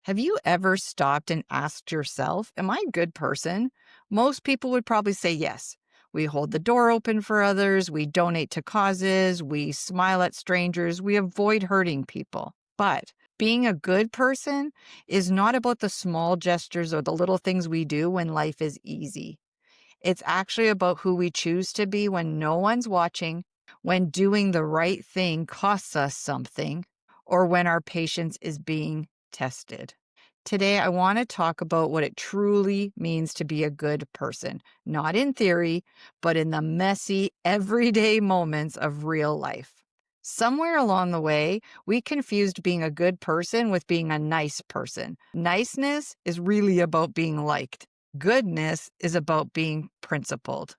Have you ever stopped and asked yourself, am I a good person? Most people would probably say yes. We hold the door open for others, we donate to causes, we smile at strangers, we avoid hurting people. But being a good person is not about the small gestures or the little things we do when life is easy. It's actually about who we choose to be when no one's watching, when doing the right thing costs us something, or when our patience is being tested. Today, I want to talk about what it truly means to be a good person, not in theory, but in the messy, everyday moments of real life. Somewhere along the way, we confused being a good person with being a nice person. Niceness is really about being liked. Goodness is about being principled.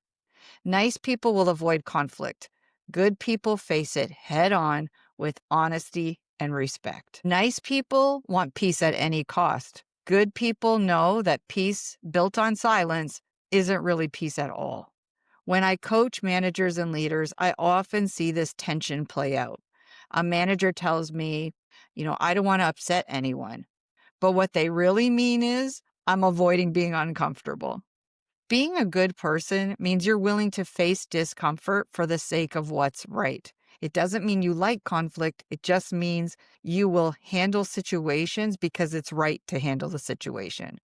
Nice people will avoid conflict. Good people face it head on with honesty and respect. Nice people want peace at any cost. Good people know that peace built on silence isn't really peace at all. When I coach managers and leaders, I often see this tension play out. A manager tells me, I don't want to upset anyone. But what they really mean is, I'm avoiding being uncomfortable. Being a good person means you're willing to face discomfort for the sake of what's right. It doesn't mean you like conflict. It just means you will handle situations because it's right to handle the situation.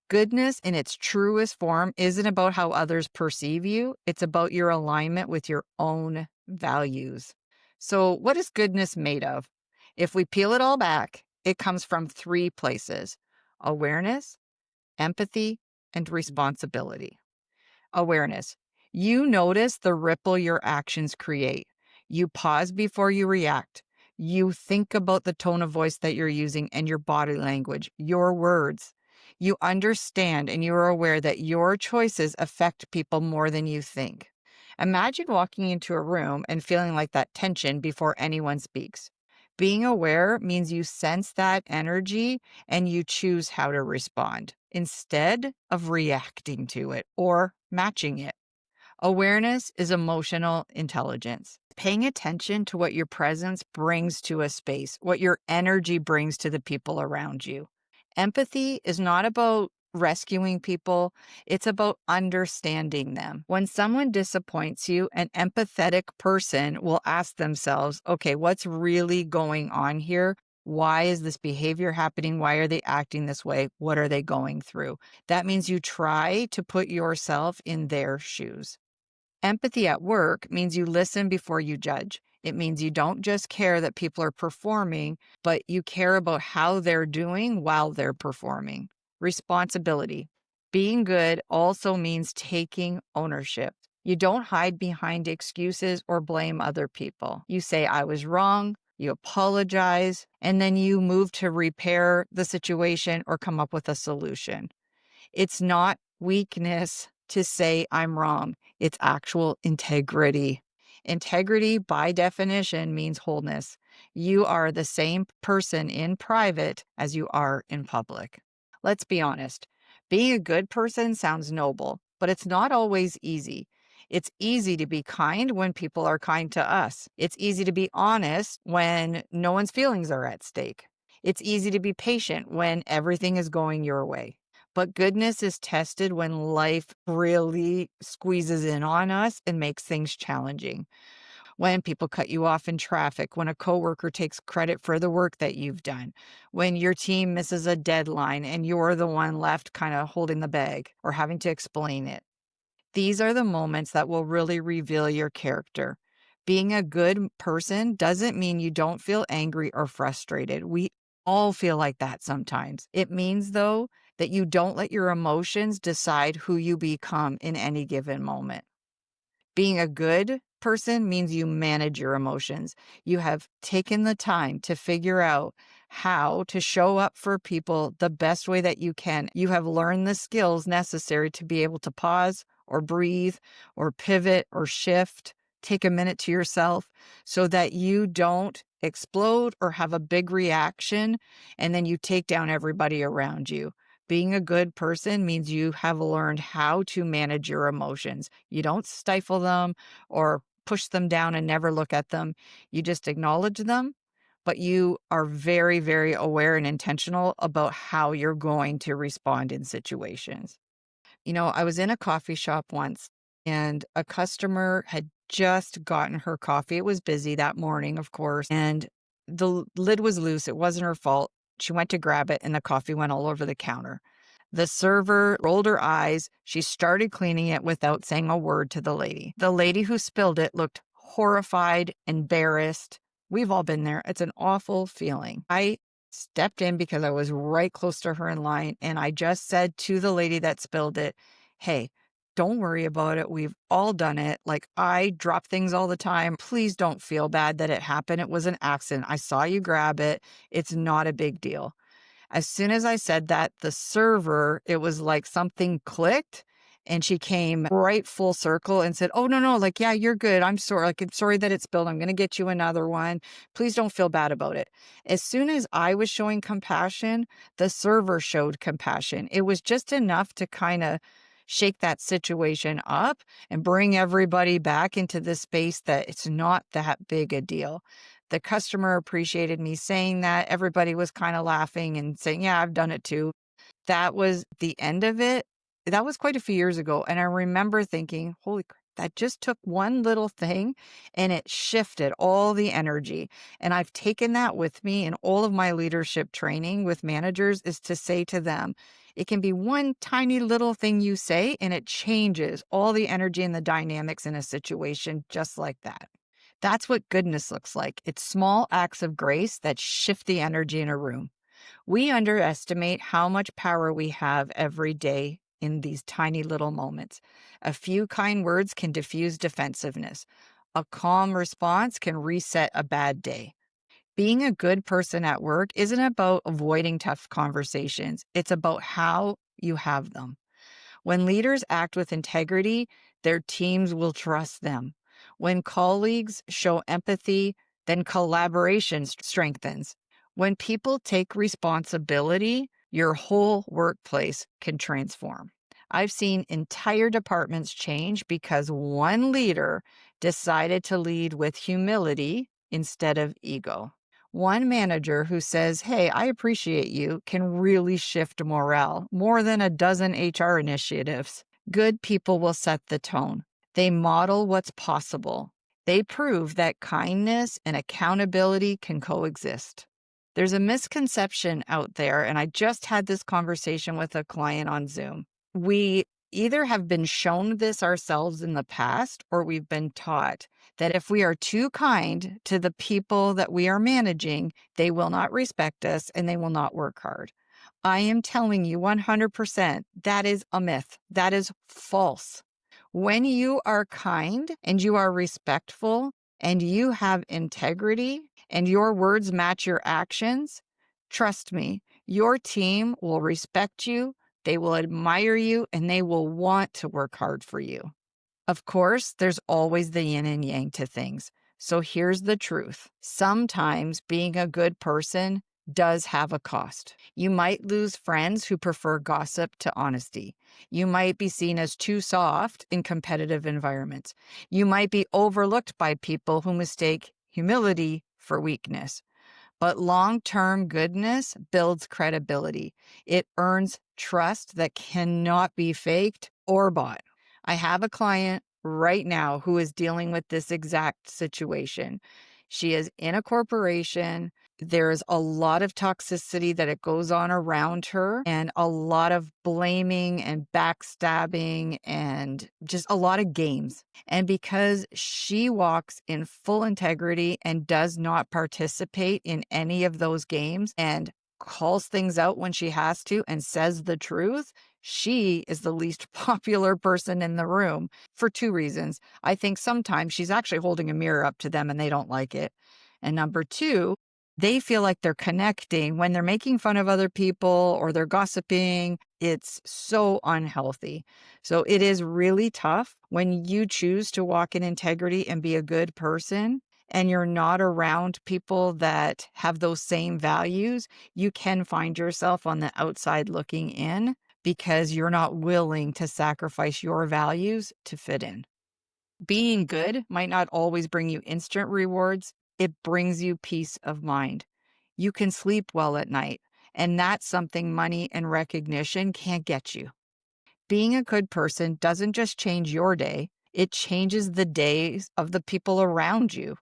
Goodness in its truest form isn't about how others perceive you. It's about your alignment with your own values. So what is goodness made of? If we peel it all back, it comes from three places: awareness, empathy, and responsibility. Awareness. You notice the ripple your actions create. You pause before you react. You think about the tone of voice that you're using and your body language, your words. You understand and you're aware that your choices affect people more than you think. Imagine walking into a room and feeling like that tension before anyone speaks. Being aware means you sense that energy and you choose how to respond instead of reacting to it or matching it. Awareness is emotional intelligence. Paying attention to what your presence brings to a space, what your energy brings to the people around you. Empathy is not about rescuing people, it's about understanding them. When someone disappoints you, an empathetic person will ask themselves, okay, what's really going on here? Why is this behavior happening? Why are they acting this way? What are they going through? That means you try to put yourself in their shoes. Empathy at work means you listen before you judge. It means you don't just care that people are performing, but you care about how they're doing while they're performing. Responsibility. Being good also means taking ownership. You don't hide behind excuses or blame other people. You say, I was wrong, you apologize, and then you move to repair the situation or come up with a solution. It's not weakness to say I'm wrong. It's actual integrity. Integrity, by definition, means wholeness. You are the same person in private as you are in public. Let's be honest. Being a good person sounds noble, but it's not always easy. It's easy to be kind when people are kind to us. It's easy to be honest when no one's feelings are at stake. It's easy to be patient when everything is going your way. But goodness is tested when life really squeezes in on us and makes things challenging. When people cut you off in traffic, when a coworker takes credit for the work that you've done, when your team misses a deadline and you're the one left kind of holding the bag or having to explain it. These are the moments that will really reveal your character. Being a good person doesn't mean you don't feel angry or frustrated. We all feel like that sometimes. It means, though, that you don't let your emotions decide who you become in any given moment. Being a good person means you manage your emotions. You have taken the time to figure out how to show up for people the best way that you can. You have learned the skills necessary to be able to pause or breathe or pivot or shift. Take a minute to yourself so that you don't explode or have a big reaction and then you take down everybody around you. Being a good person means you have learned how to manage your emotions. You don't stifle them or push them down and never look at them. You just acknowledge them, but you are very, very aware and intentional about how you're going to respond in situations. I was in a coffee shop once and a customer had just gotten her coffee. It was busy that morning, of course, and the lid was loose. It wasn't her fault. She went to grab it and the coffee went all over the counter. The server rolled her eyes. She started cleaning it without saying a word to the lady. The lady who spilled it looked horrified, embarrassed. We've all been there. It's an awful feeling. I stepped in because I was right close to her in line. And I just said to the lady that spilled it, hey, don't worry about it. We've all done it. Like, I drop things all the time. Please don't feel bad that it happened. It was an accident. I saw you grab it. It's not a big deal. As soon as I said that, the server, it was like something clicked and she came right full circle and said, oh, no, no, like, yeah, you're good. I'm sorry. Like, I'm sorry that it spilled. I'm going to get you another one. Please don't feel bad about it. As soon as I was showing compassion, the server showed compassion. It was just enough to kind of shake that situation up and bring everybody back into the space that it's not that big a deal. The customer appreciated me saying that. Everybody was kind of laughing and saying, yeah, I've done it too. That was the end of it. That was quite a few years ago. And I remember thinking, holy crap, that just took one little thing and it shifted all the energy. And I've taken that with me in all of my leadership training with managers is to say to them, it can be one tiny little thing you say and it changes all the energy and the dynamics in a situation just like that. That's what goodness looks like. It's small acts of grace that shift the energy in a room. We underestimate how much power we have every day in these tiny little moments. A few kind words can diffuse defensiveness. A calm response can reset a bad day. Being a good person at work isn't about avoiding tough conversations. It's about how you have them. When leaders act with integrity, their teams will trust them. When colleagues show empathy, then collaboration strengthens. When people take responsibility, your whole workplace can transform. I've seen entire departments change because one leader decided to lead with humility instead of ego. One manager who says, hey, I appreciate you, can really shift morale more than a dozen HR initiatives. Good people will set the tone. They model what's possible. They prove that kindness and accountability can coexist. There's a misconception out there, and I just had this conversation with a client on Zoom. We either have been shown this ourselves in the past or we've been taught that if we are too kind to the people that we are managing, they will not respect us and they will not work hard. I am telling you 100% that is a myth. That is false. When you are kind and you are respectful and you have integrity and your words match your actions, trust me, your team will respect you, they will admire you, and they will want to work hard for you. Of course, there's always the yin and yang to things. So here's the truth. Sometimes being a good person does have a cost. You might lose friends who prefer gossip to honesty. You might be seen as too soft in competitive environments. You might be overlooked by people who mistake humility for weakness. But long-term goodness builds credibility. It earns trust that cannot be faked or bought. I have a client right now who is dealing with this exact situation. She is in a corporation. There's a lot of toxicity that it goes on around her and a lot of blaming and backstabbing and just a lot of games. And because she walks in full integrity and does not participate in any of those games and calls things out when she has to and says the truth, she is the least popular person in the room for two reasons. I think sometimes she's actually holding a mirror up to them and they don't like it. And number two, they feel like they're connecting when they're making fun of other people or they're gossiping. It's so unhealthy. So it is really tough when you choose to walk in integrity and be a good person and you're not around people that have those same values. You can find yourself on the outside looking in because you're not willing to sacrifice your values to fit in. Being good might not always bring you instant rewards, It brings you peace of mind. You can sleep well at night, and that's something money and recognition can't get you. Being a good person doesn't just change your day, it changes the days of the people around you.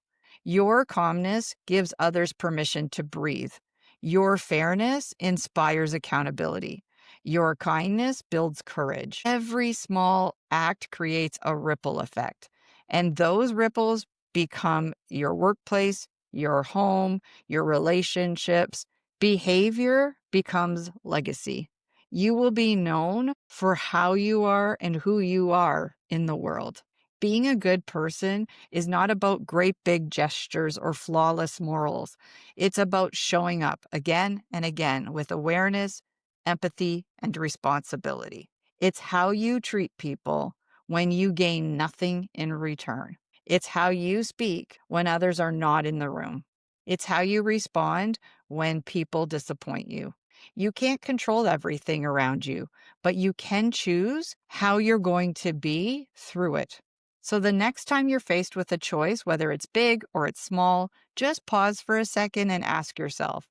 Your calmness gives others permission to breathe. Your fairness inspires accountability. Your kindness builds courage. Every small act creates a ripple effect, and those ripples become your workplace, your home, your relationships. Behavior becomes legacy. You will be known for how you are and who you are in the world. Being a good person is not about great big gestures or flawless morals. It's about showing up again and again with awareness, empathy, and responsibility. It's how you treat people when you gain nothing in return. It's how you speak when others are not in the room. It's how you respond when people disappoint you. You can't control everything around you, but you can choose how you're going to be through it. So the next time you're faced with a choice, whether it's big or it's small, just pause for a second and ask yourself,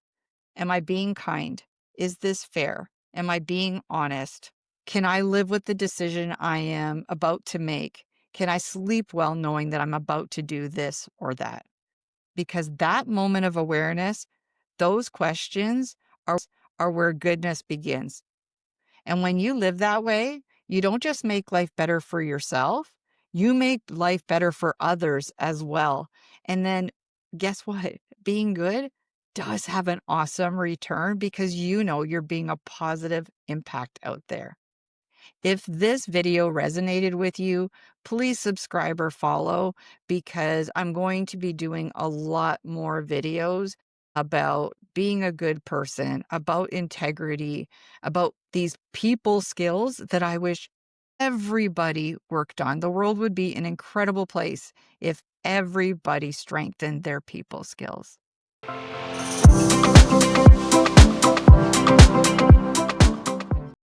am I being kind? Is this fair? Am I being honest? Can I live with the decision I am about to make? Can I sleep well knowing that I'm about to do this or that? Because that moment of awareness, those questions are where goodness begins. And when you live that way, you don't just make life better for yourself, you make life better for others as well. And then guess what? Being good does have an awesome return because you know you're being a positive impact out there. If this video resonated with you, please subscribe or follow because I'm going to be doing a lot more videos about being a good person, about integrity, about these people skills that I wish everybody worked on. The world would be an incredible place if everybody strengthened their people skills.